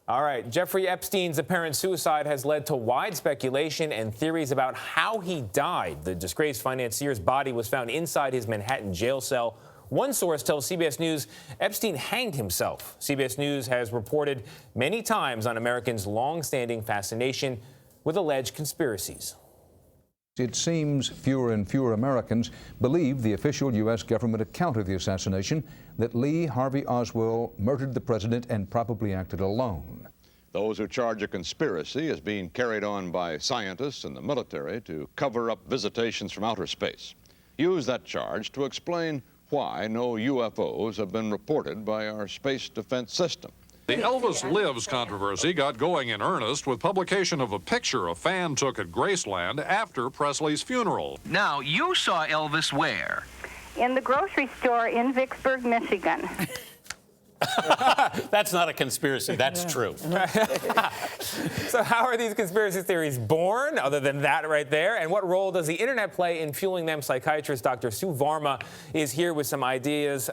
All right, Jeffrey Epstein's apparent suicide has led to wide speculation and theories about how he died. The disgraced financier's body was found inside his Manhattan jail cell. One source tells CBS News Epstein hanged himself. CBS News has reported many times on Americans' long-standing fascination with alleged conspiracies. It seems fewer and fewer Americans believe the official U.S. government account of the assassination, that Lee Harvey Oswald murdered the president and probably acted alone. Those who charge a conspiracy is being carried on by scientists and the military to cover up visitations from outer space. Use that charge to explain why no UFOs have been reported by our space defense system. The Elvis Lives controversy got going in earnest with publication of a picture a fan took at Graceland after Presley's funeral. Now, you saw Elvis where? In the grocery store in Vicksburg, Michigan. That's not a conspiracy. That's true. So how are these conspiracy theories born, other than that right there? And what role does the internet play in fueling them? Psychiatrist Dr. Sue Varma is here with some ideas.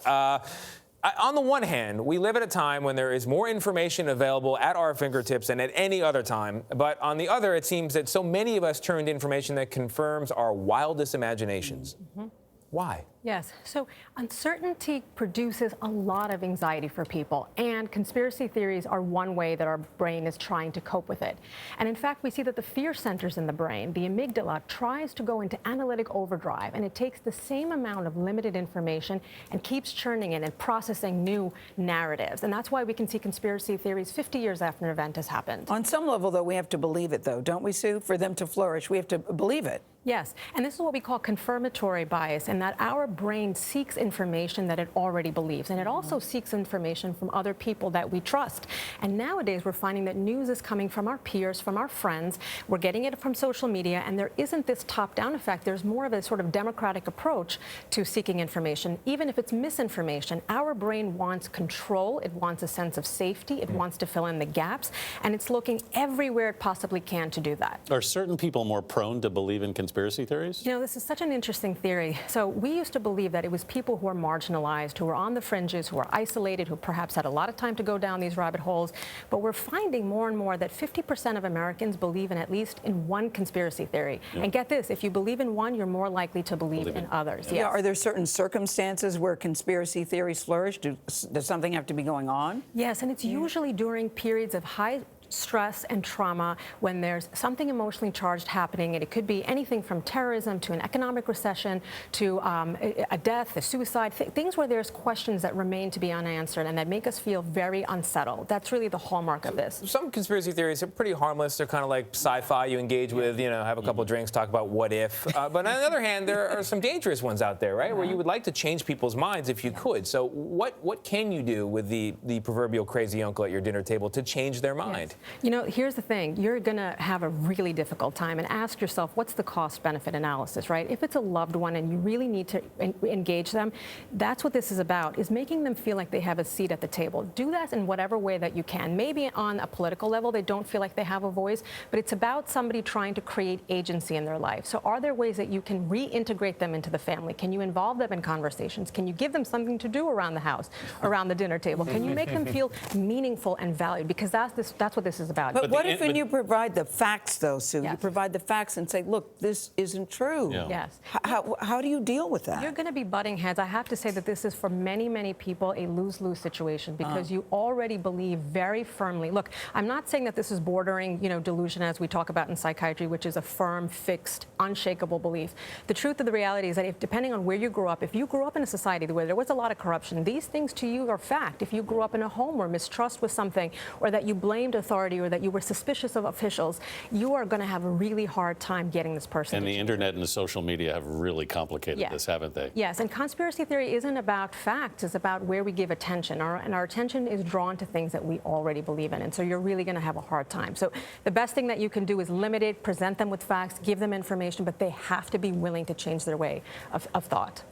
On the one hand, we live at a time when there is more information available at our fingertips than at any other time. But on the other, it seems that so many of us turn to information that confirms our wildest imaginations. Mm-hmm. Why? Yes. So uncertainty produces a lot of anxiety for people, and conspiracy theories are one way that our brain is trying to cope with it. And in fact, we see that the fear centers in the brain, the amygdala, tries to go into analytic overdrive, and it takes the same amount of limited information and keeps churning it and processing new narratives. And that's why we can see conspiracy theories 50 years after an event has happened. On some level, though, we have to believe it, though, don't we, Sue? For them to flourish, we have to believe it. Yes, and this is what we call confirmatory bias, in that our brain seeks information that it already believes, and it also seeks information from other people that we trust. And nowadays, we're finding that news is coming from our peers, from our friends. We're getting it from social media, and there isn't this top-down effect. There's more of a sort of democratic approach to seeking information. Even if it's misinformation, our brain wants control. It wants a sense of safety. It wants to fill in the gaps, and it's looking everywhere it possibly can to do that. Are certain people more prone to believe in conspiracy theories? You know, this is such an interesting theory. So we used to believe that it was people who are marginalized, who are on the fringes, who are isolated, who perhaps had a lot of time to go down these rabbit holes. But we're finding more and more that 50% of Americans believe in at least in one conspiracy theory. Yeah. And get this, if you believe in one, you're more likely to believe in others. Yeah. Yes. Are there certain circumstances where conspiracy theories flourish? Does something have to be going on? Yes, and it's usually during periods of high stress and trauma, when there's something emotionally charged happening, and it could be anything from terrorism to an economic recession to a death, a suicide, things where there's questions that remain to be unanswered and that make us feel very unsettled. That's really the hallmark of this. Some conspiracy theories are pretty harmless. They're kind of like sci-fi you engage with, you know, have a couple of drinks, talk about what if. But on the other hand, there are some dangerous ones out there, right, where you would like to change people's minds if you could. So what can you do with the proverbial crazy uncle at your dinner table to change their mind? Yes. You know, here's the thing. You're going to have a really difficult time, and ask yourself, what's the cost-benefit analysis, right? If it's a loved one and you really need to engage them, that's what this is about, is making them feel like they have a seat at the table. Do that in whatever way that you can. Maybe on a political level, they don't feel like they have a voice, but it's about somebody trying to create agency in their life. So are there ways that you can reintegrate them into the family? Can you involve them in conversations? Can you give them something to do around the house, around the dinner table? Can you make them feel meaningful and valued? Because that's what this is about. But what if when you provide the facts, though, Sue? Yes. You provide the facts and say, look, this isn't true. Yeah. Yes. How do you deal with that? You're going to be butting heads. I have to say that this is, for many, many people, a lose-lose situation, because you already believe very firmly. Look, I'm not saying that this is bordering, you know, delusion, as we talk about in psychiatry, which is a firm, fixed, unshakable belief. The truth of the reality is that if, depending on where you grew up, if you grew up in a society where there was a lot of corruption, these things to you are fact. If you grew up in a home where mistrust was something, or that you blamed authority, or that you were suspicious of officials, you are going to have a really hard time getting this person. And the internet and the social media have really complicated this, haven't they? Yes, and conspiracy theory isn't about facts, it's about where we give attention. And our attention is drawn to things that we already believe in, and so you're really going to have a hard time. So the best thing that you can do is limit it, present them with facts, give them information, but they have to be willing to change their way of thought.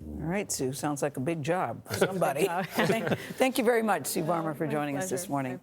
All right, Sue, sounds like a big job for somebody. Thank you very much, Sue Varma, for joining us this morning.